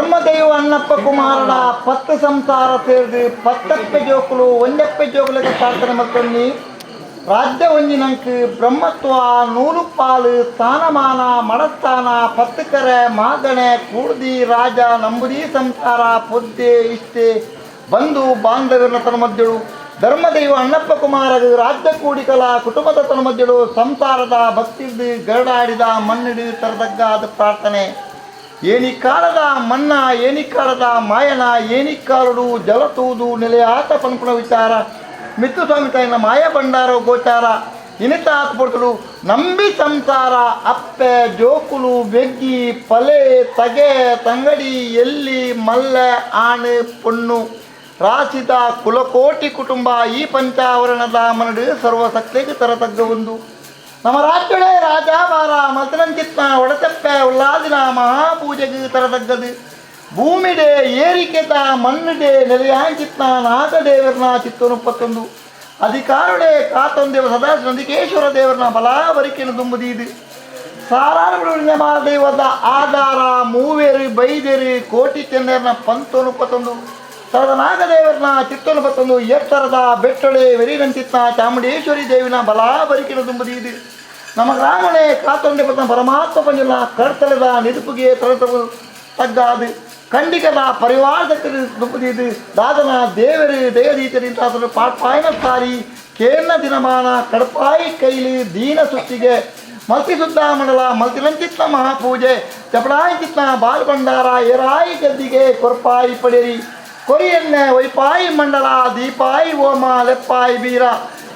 ಧರ್ಮದೈವ ಅಣ್ಣಪ್ಪ ಕುಮಾರನ 10 ಸಂಸಾರ ಸೇರಿದು 10 ಜೋಕುಲು 1 ಜೋಕುಲಿಗೆ ಪ್ರಾರ್ಥನೆ ಮಕ್ಕಳು ರಾಜ್ಯ ಒಂಜಿನಂಕ್ ಬ್ರಹ್ಮತ್ವ ನೂರು ಪಾಲು ಸ್ಥಾನಮಾನ ಮಡಸ್ಥಾನ ಪತ್ತಕರೆ ಮಾಗಣೆ ಕೂಡ್ದಿ ರಾಜ ನಂಬುದಿ ಸಂಸಾರ ಪೊದ್ದೆ ಇಷ್ಟೇ ಬಂಧು ಬಾಂಧವ್ಯನ ತನ್ನ ಮಧ್ಯಳು ಧರ್ಮದೈವ ಅಣ್ಣಪ್ಪ ಕುಮಾರಗ ರಾಜ್ಯ ಕೂಡಿಕಲ ಕುಟುಂಬದ ತನ್ನ ಮಧ್ಯಳು ಸಂಸಾರದ ಭಕ್ತಿದ್ದು ಗರಡಾಡಿದ ಮಣ್ಣಿಡಿ ತರದಗ್ಗಾದ ಪ್ರಾರ್ಥನೆ ಏನಿಕಾಲದ ಮನ್ನ ಏನಿಕಾಲದ ಮಾಯನ ಏನಿಕಾಲಡು ಜಲತೂದು ನೆಲೆಯಾತ ಪಂಪುಣ ವಿಚಾರ ಮಿತ್ತು ಸ್ವಾಮಿ ತಾಯಿನ ಮಾಯ ಭಂಡಾರ ಗೋಚಾರ ಇನಿತ ಹಾಕ್ಬಿಡ್ತಳು ನಂಬಿ ಸಂಸಾರ ಅಪ್ಪೆ ಜೋಕುಲು ಬೆಗ್ಗಿ ಪಲೆ ತಗೆ ತಂಗಡಿ ಎಲ್ಲಿ ಮಲ್ಲೆ ಆಣೆ ಪೊಣ್ಣು ರಾಸಿದ ಕುಲಕೋಟಿ ಕುಟುಂಬ ಈ ಪಂಚಾವರಣದ ಮನಡು ಸರ್ವಸಕ್ತಿಗೆ ತರತಗ್ಗ ಒಂದು ನಮ್ಮ ರಾಜ್ಯಗಳೇ ರಾಜಾಭಾರ ಮತರಂಚಿತ್ನ ಒಡತೆಪ್ಪೆ ಉಲ್ಲಾದಿನ ಮಹಾಪೂಜೆಗೆ ತರತಗ್ಗದು ಭೂಮಿಡೆ ಏರಿಕೆದ ಮಣ್ಣಿಡೆ ನೆಲೆಯಾಂಚಿತ್ನ ನಾಗದೇವರನ ಚಿತ್ತೊನುಪ್ಪತ್ತೊಂದು ಅಧಿಕಾರಡೆ ಕಾತೊಂದೇವ ಸದಾ ನಂದಿಕೇಶ್ವರ ದೇವರನ ಬಲಾವರಿಕೆಯನ್ನು ತುಂಬುದೀದು ಸಾರಾಳ ಮಹಾದೇವದ ಆಧಾರ ಮೂವೇರು ಬೈದೇರು ಕೋಟಿ ಚೆನ್ನರ್ನ ಪಂತೊನುಪ್ಪತ್ತೊಂದು ತರದ ನಾಗದೇವರನ ಚಿತ್ತೊನುಪ್ಪತ್ತೊಂದು ಎತ್ತರದ ಬೆಟ್ಟೊಳೆ ವೆರಿನಂಚಿತ್ನ ಚಾಮುಂಡೇಶ್ವರಿ ದೇವಿನ ಬಲಾವರಿಕೆಯನ್ನು ತುಂಬುದೀದು ನಮ್ಮ ಗ್ರಾಮಣೆ ಕಾತೊಂದೆ ಪರಮಾತ್ಮ ಪಂಜಲ ಕರ್ತಲದ ನಿರುಪುಗೆ ತರತವು ತಗ್ಗಾದು ಖಂಡಿಕದ ಪರಿವಾರದಕ್ಕೆ ನುಪ್ಪುದಿದ್ದು ದಾದನ ದೇವರು ದಯದೀತರಿಂದ ಅದನ್ನು ಪಾಡ್ಪಾಯಿನ ಸಾರಿ ಕೇರ್ನ ದಿನಮಾನ ಕಡಪಾಯಿ ಕೈಲಿ ದೀನ ಸುತ್ತಿಗೆ ಮಲ್ತಿ ಸುದ್ದ ಮಂಡಲ ಮಲ್ತಿಲಂಚಿತ್ನ ಮಹಾಪೂಜೆ ಚಪಡಾಯಿ ಚಿತ್ನ ಬಾಲ್ಭಂಡಾರ ಎರಾಯಿ ಗದ್ದಿಗೆ ಕೊರ್ಪಾಯಿ ಪಡೆರಿ ಕೊರಿಯನ್ನೆ ವೈಪಾಯಿ ಮಂಡಲ ದೀಪಾಯಿ ಹೋಮ ಲೆಪ್ಪಾಯಿ ಬೀರ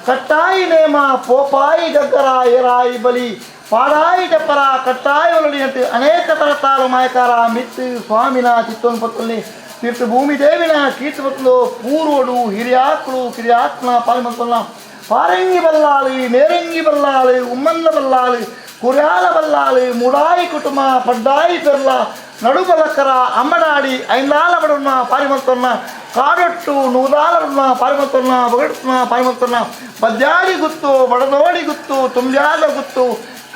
ಕಟ್ಟಾಯಿ ನೇಮ ಪೋಪಾಯಿ ಗಗ್ಗರ ಎರಾಯಿ ಬಲಿ ಪಾಡಾಯಿ ಟಪ್ಪರ ಕಟ್ಟಾಯಿ ಒಲಡಿಯಂತೆ ಅನೇಕ ತರತಾರು ಮಾಯಕಾರ ಮಿತ್ತು ಸ್ವಾಮಿನ ಚಿತ್ತೊಂದು ತೀರ್ಥ ಭೂಮಿ ದೇವಿನ ಕೀರ್ತಿಪತ್ತಲು ಪೂರ್ವಡು ಹಿರಿಯಾಕ್ಳು ಕಿರಿಯಾಕ್ನ ಪಾಲ್ಮಂತಲ್ಲ ಪಾರಂಗಿ ಬಲ್ಲಾಳು ನೇರಂಗಿ ಬಲ್ಲಾಳು ಉಮ್ಮಂದ ಬಲ್ಲಾಳು ಕುರ್ಯಾಲ ಬಲ್ಲಾಳು ಮುಡಾಯಿ ಕುಟುಂಬ ಪಡ್ಡಾಯಿ ಪೆರ್ಲ ನಡುಬಲಕ್ಕರ ಅಮ್ಮಡಾಡಿ ಐಂದಾಲ ಬಡವನ್ನ ಪಾರಿಮಂತನ್ನ ಕಾಡೊಟ್ಟು ನೂದಾಲ ಬಡವನ್ನ ಪಾರಿಮಂತನ್ನ ಬಗಡ್ತನ ಪಾರಿಮಂತನ್ನ ಬದ್ಯಾಡಿ ಗುತ್ತು ಬಡದೋಡಿ ಗುತ್ತು ತುಂಬ್ಯಾದ ಗುತ್ತು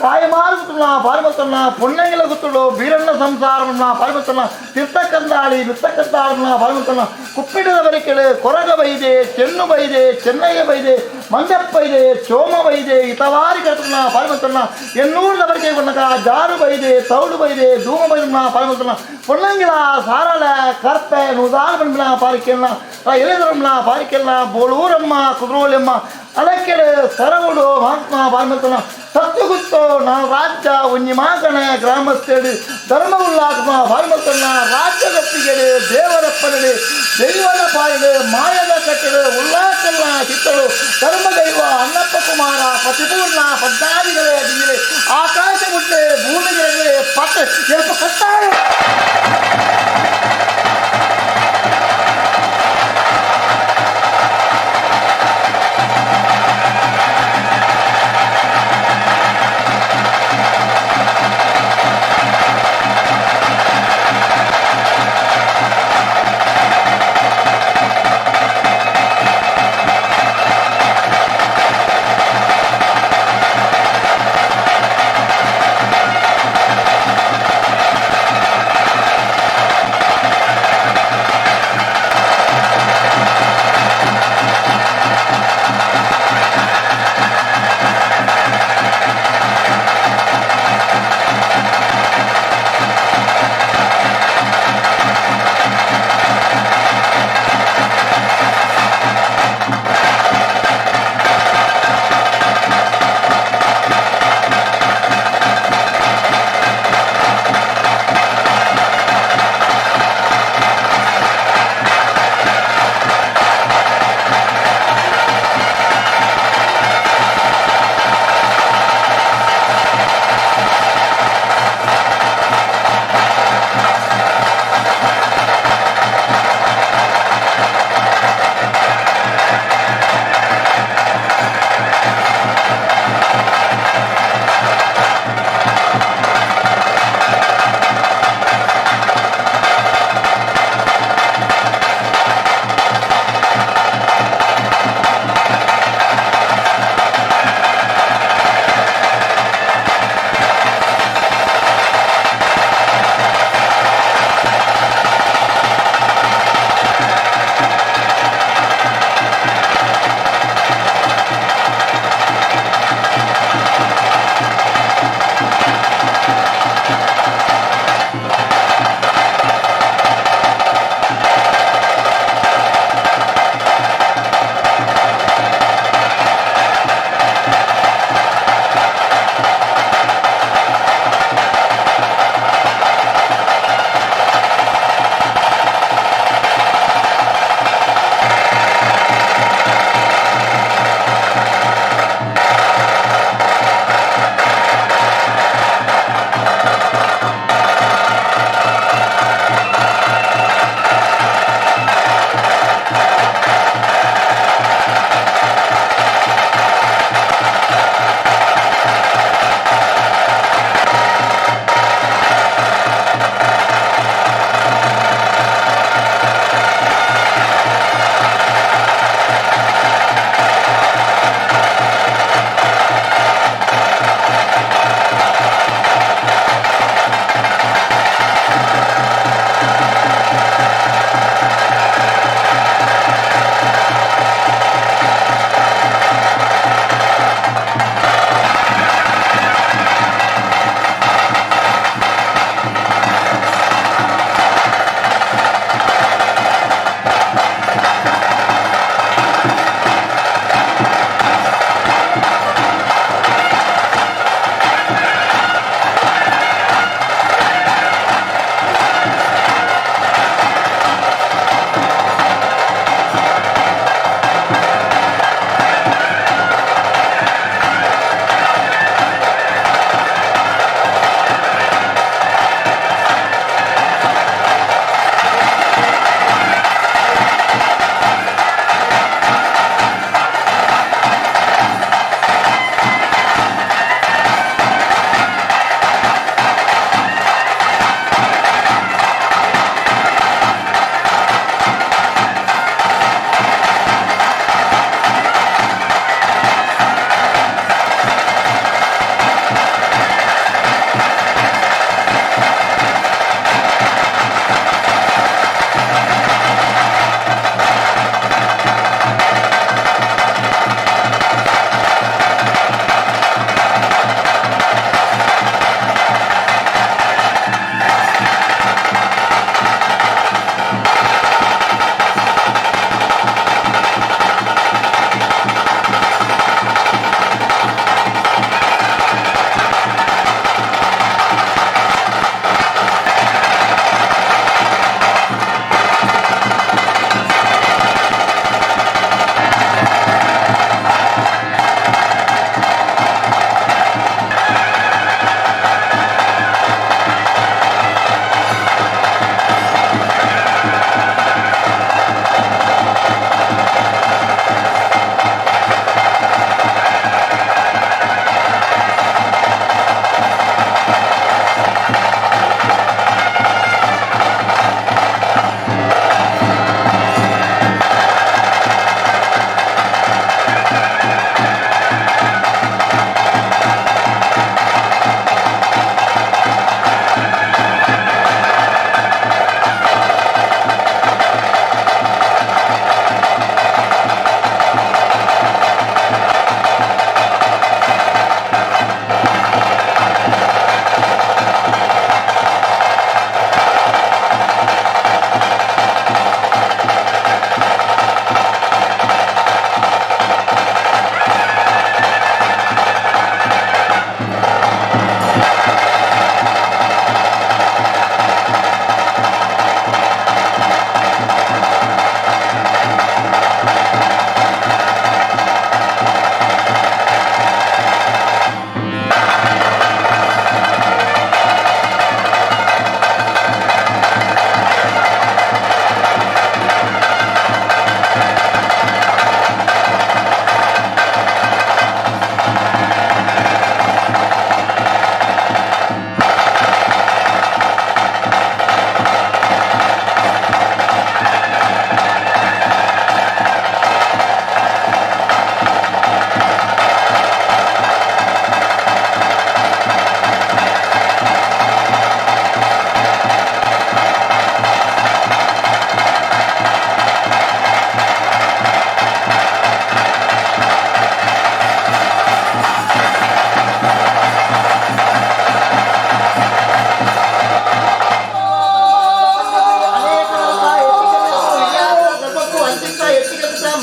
ಕಾಯಮಾರು ಗುತ್ತುನ ಪಾರಿಮಂತನ್ನ ಪುಣ್ಣಂಗಿಲ ಗುತ್ತುಡು ಬೀರಣ್ಣ ಸಂಸಾರವನ್ನ ಪಾರಿಮಂತನ್ನ ತೀರ್ಥಕಂದಾಳಿ ಮಿತ್ತಕಂದಾಳನ್ನ ಪಾರಿಮಂತನ್ನ ಕುಪ್ಪಿಡದ ಬರಿಕೆಳೆ ಕೊರಗ ಬೈದೆ ಚೆನ್ನು ಬೈದೆ ಚೆನ್ನಯ್ಯ ಬೈದೆ ಮಂಜಪ್ಪ ಇದೆ ಚೋಮ ಬೈದೆ ಇತವಾರಿ ಕರ್ತನ ಪಾರಿಮಂತನ್ನ ಎನ್ನೂರದ ಬರಿಕೆ ಬಂದಾಗ ಜಾರು ಬೈದೆ ತೌಡು ಬೈದೆ ಧೂಮ ಬೈದನ್ನ ಪಾರಿಮಂತನ್ನ ಪುಣ್ಣಂಗಿಲ ಸಾರಳ ಕರ್ಪೆ ನೂದಾಲ ಬಂಡಿನ ಪಾರಿಕೆಯನ್ನ ಎಲೆದರಮ್ಮನ ಪಾರಿಕೆಯನ್ನ ಬೋಳೂರಮ್ಮ ಕುದ್ರೋಲೆಮ್ಮ ಅದಕ್ಕೆ ಸರವುಡು ಮಹಾತ್ಮ ಪಾರಿಮಂತನ್ನ ಸತ್ತುಗುತ್ತೋ ನಾವು ರಾಜ್ಯ ಒಂಜಿ ಮಾಗಣೆ ಗ್ರಾಮಸ್ಥೆಡು ಧರ್ಮ ಉಲ್ಲಾಸಮ ಪಾರಿಮಂತನ್ನ ರಾಜ್ಯದಪ್ಪಿಗೆಡೆ ದೇವರಪ್ಪನಡೆ ದೈವದ ಪಾಯಿಡೆ ಮಾಯದ ಕಟ್ಟೆಡು ಉಲ್ಲಾಸಲ್ಲ ಚಿತ್ತಳು ಧರ್ಮದೈವ ಅಣ್ಣಪ್ಪ ಕುಮಾರ ಪತಿಪೂರ್ಣ ಪದ್ನಾದಿಗಳೇ ಅಡಿಗೆ ಆಕಾಶ ಮುಟ್ಟೆ ಭೂಮಿಗೆ ಪಟ್ಟ ಸ್ವಲ್ಪ ಕಟ್ಟಾಯ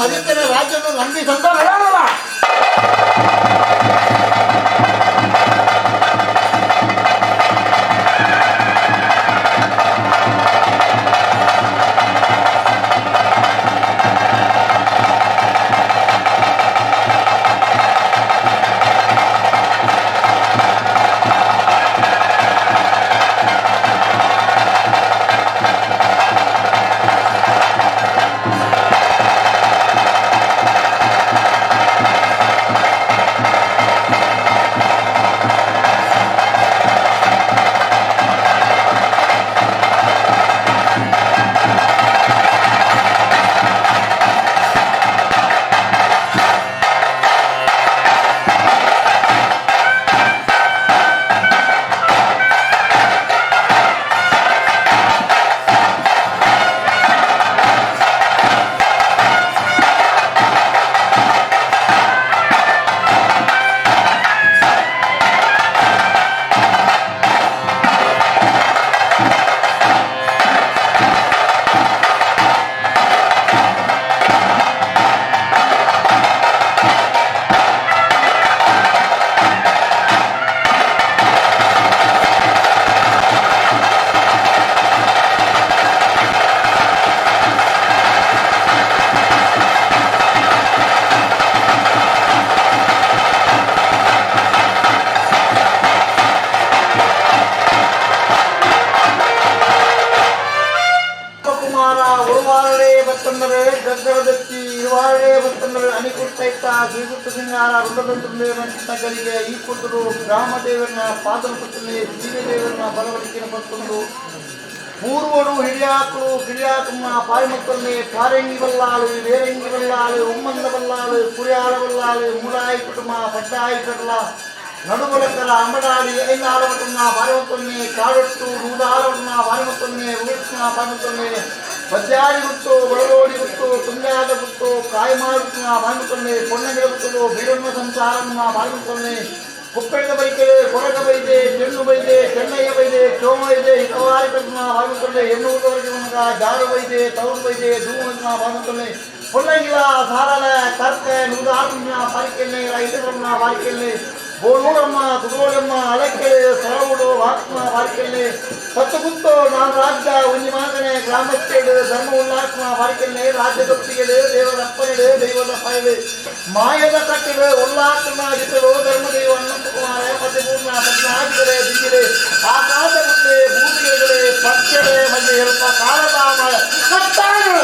ಮದಿತನ ರಾಜ್ಯವನ್ನು ನಂಬಿ ಸಂತಾನ ಹೇಳಲ್ಲ. ಗಗ್ಗರದಚ್ಚಿ ಇರುವಾರೇ ಬರ್ತಂದ್ರೆ ಅಣಿಕುಟ್ಟೈತ ಶ್ರೀಗುಪ್ತ ಸಿಂಗಾರ ರುಂಡದಂತರಿಗೆ ಈ ಕೊಟ್ಟರು ಗ್ರಾಮದೇವರನ್ನ ಪಾದನ ಪುತ್ತನೆ ಜೀವದೇವರನ್ನ ಬಲವರಿಕೆಯನ್ನು ಪಡ್ಕೊಂಡು ಮೂರುವಡು ಹಿಡಿಯಾಕಲು ಕಿಡಿಯಾಕಮ್ಮ ಪಾರಿಮಕ್ಕಲ್ನೇ ಪಾರೆಂಗಿ ಬಲ್ಲಾಳು ಬೇರೆಂಗಿ ಬಲ್ಲಾಳು ಉಮ್ಮಂದ ಬಲ್ಲಾಳು ಕುರಿಯಾಳ ಬಲ್ಲಾಳು ಮೂಡಾಯಿ ಕುಟುಂಬ ಪಟ್ಟಾಯಿ ಕಡಲ ನಡುಬಲಕರ ಅಂಬಡಾಡಿ ಐನಾಳವನ್ನ ಪಾರಿಮಕ್ಕಲ್ನೇ ಕಾಡೊಟ್ಟು ನೂದಾಳವನ್ನ ಪಾರಿಮಕ್ಕಲ್ನೇ ಉಳಿಸ್ನ ಪಾರಿಮಕ್ಕಲ್ನೇ ಬಜ್ಜಾಡಿ ಗುಟ್ಟು ಬಡಗೋಡಿ ಗುಟ್ಟು ತುಂಗಾದ ಗುಟ್ಟು ಕಾಯಮಾಡುತ್ತ ಬಾಯ್ಮಕ್ಕಲ್ನೇ ಪೊನ್ನಗಿಡ ಗುಟ್ಟಲು ಬೀರಣ್ಣ ಸಂಸಾರನ್ನ ಬಾಯ್ಮಕ್ಕಲ್ನೇ ಕುಪ್ಪೆಳ್ಳ ಬೈಕೆಲೆ ಕೊರಗ ಬೈದೆ ಚೆಣ್ಣು ಬೈದೆ ಚೆನ್ನಯ್ಯ ಬೈದೆ ಚೋಮ ಇದೆ ಹಿತವಾರಿ ಕರ್ನ ಬಾಯ್ಮಕ್ಕಲ್ನೇ ಎನ್ನುವುದವರೆಗೆ ನಮಗ ಜಾರು ಬೈದೆ ತವರು ಬೈದೆ ಧೂಮನ್ನ ಬಾಯ್ಮಕ್ಕಲ್ನೇ ಪೊನ್ನಗಿಲ ಸಾರಲ ಕರ್ತೆ ನೂದಾರ್ನ ಪಾರಿಕೆಲ್ನೇ ರೈತರನ್ನ ಬಾರಿಕೆಲ್ನೇ ಬೋಳೂರಮ್ಮ ಕುದೋಳಮ್ಮ ಅಳಕೆಳೆ ಸರವುಡು ವಾಕ್ಮ ಬಾರಿಕೆಲ್ನೇ ಸತ್ತುಗುತ್ತು ನಾನು ರಾಜ್ಯ ಒಂಜಿ ಮಾತನೆ ಗ್ರಾಮಸ್ಥೆಡು ಧರ್ಮ ಉಲ್ಲಾಸ್ಮ ಬಾರಿಕೆಲ್ನೇ ರಾಜ್ಯದೊಪ್ಪಿಗೆಡು ದೇವರಪ್ಪನೆಡು ದೈವದ ಪಾಯಡು ಮಾಯದ ಕಟ್ಟೆಡು ಉಲ್ಲಾಸನ ಜಿತರು ಧರ್ಮದೇವ ಅನಂತಕುಮಾರ ಪತಿಪೂರ್ಣ ಪದ್ಮಾಜಿಗಳೇ ದಿಗಿಡೆ ಆಕಾಶ ಮುಂದೆ ಭೂಮಿಗಳೇ ಪಕ್ಷಗಳೇ ಮಧ್ಯೆ ಸ್ವಲ್ಪ ಕಾಲದಾಮ ಕಟ್ಟಾನು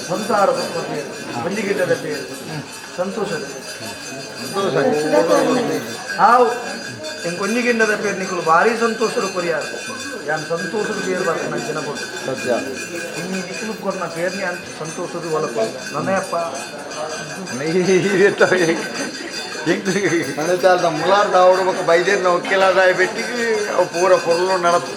ಸಂಸಾರದ ಬಂಜಿಗಿಟ್ಟದ ಪೇರು ಸಂತೋಷದ ಹಾವು ಹಿಂಗೆ ಕೊಂಜಿಗಿಂಡದ ಪೇರು ನಿಕ್ಕಲು ಭಾರಿ ಸಂತೋಷರು ಕೊರಿಯಾರು ಯಾನ್ ಸಂತೋಷದ ಪೇರು ಬರ್ತ ನನ್ನ ಜನ ಕೊಟ್ಟು ಇನ್ನು ನಿಕ್ಕಲು ಕೊಡ್ನ ಪೇರ್ನಿ ಅಂತ ಸಂತೋಷದ ಹೊಲಕ್ಕೆ ನನ್ನಯ್ಯಪ್ಪ ಮುಲಾರ್ ಅವಡ್ಬೇಕು ಬೈದೇರ್ ನಾವು ಕೆಲದಾಯ ಬೆಟ್ಟಿಗೆ ಅವು ಪೂರ ಕೊರಲು ನಡತು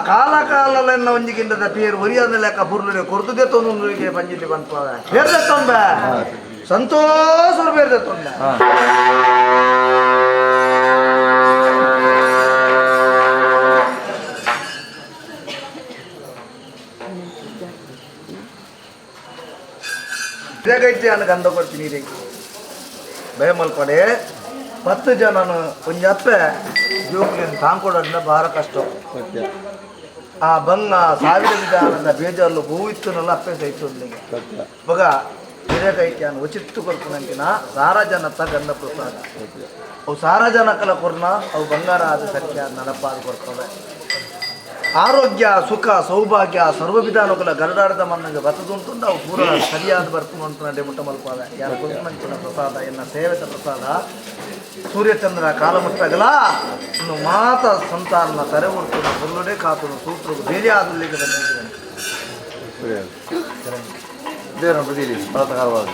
ಕಾಲ ಕಾಲಲ್ಲ ಒಂಜಿಗಿಂಡದ ಪೇರು ಒರಿಯಾದ ಲೆಕ್ಕ ಪುರ್ಲು ಕೊರ್ದುದೇ ತೊಂದರಿಗೆ ಬಂಜಿಲ್ಲಿ ಬಂತ ಬೇರ್ದೆ ತೊಂದ ಸಂತೋಷರು ಬೇರ್ದೆ ತೊಂದ ಇದಾಗೈತೆ ಅನ್ನ ಗಂಧ ಕೊಡ್ತೀನಿ ರೀ ಭಯ ಮಲ್ಪಡೆ 10 ಜನನು ಒಂದು ಅಪ್ಪೆ ಜೋಕ್ಲಿಯನ್ನು ತಾಂಕೊಡೋದ್ರಿಂದ ಭಾಳ ಕಷ್ಟ ಆ ಬಂಗ ಸಾವಿರ ವಿಧಾನದ ಬೇಜಾರ್ಲು ಹೂವಿತ್ತನಲ್ಲ ಅಪ್ಪೆ ಸಹಿತ ಬಗ ಹಿರೇಕೈತೆ ಅನ್ನು ಉಚಿತ ಕೊಡ್ಕೊಂಡಂಕಿನ ಸಾರ ಜನತ ಗಂಧ ಪ್ರಸಾದ ಅವು ಸಾರ ಜನಕ್ಕಲ ಕೊರ್ನ ಅವು ಬಂಗಾರ ಆದ ಸತ್ಯ ನಡಪಾದ ಕೊಡ್ತವೆ ಆರೋಗ್ಯ ಸುಖ ಸೌಭಾಗ್ಯ ಸರ್ವ ವಿಧಾನಗಳ ಗರಡಾಡದ ಮನ್ನಗೆ ಬರ್ತದುಂಟು ಅವು ಪೂರ ಸರಿಯಾದ ಬರ್ತುಂಟು ನಡೆ ಮುಟ್ಟ ಮಲ್ಪಾದ ಯಾರ ಕುಂಕುಮಂಚಿನ ಪ್ರಸಾದ ಎನ್ನ ಸೇವೆತ ಪ್ರಸಾದ ಸೂರ್ಯಚಂದ್ರ ಕಾಲಮುಟ್ಟಗಲ ಇನ್ನು ಮಾತ ಸಂತಾನ ತರೆ ಉಡ್ತು ಹುಲ್ಲುಡೆ ಕಾತುನು ಸೂತ್ರ ಬೇರೆ ಆದಲ್ಲಿಗೆ ಬಂದಿದ್ದೇನೆ ಇದೇನು ಬದೀಲಿ ಬಲತಕಾರವಾಗಿ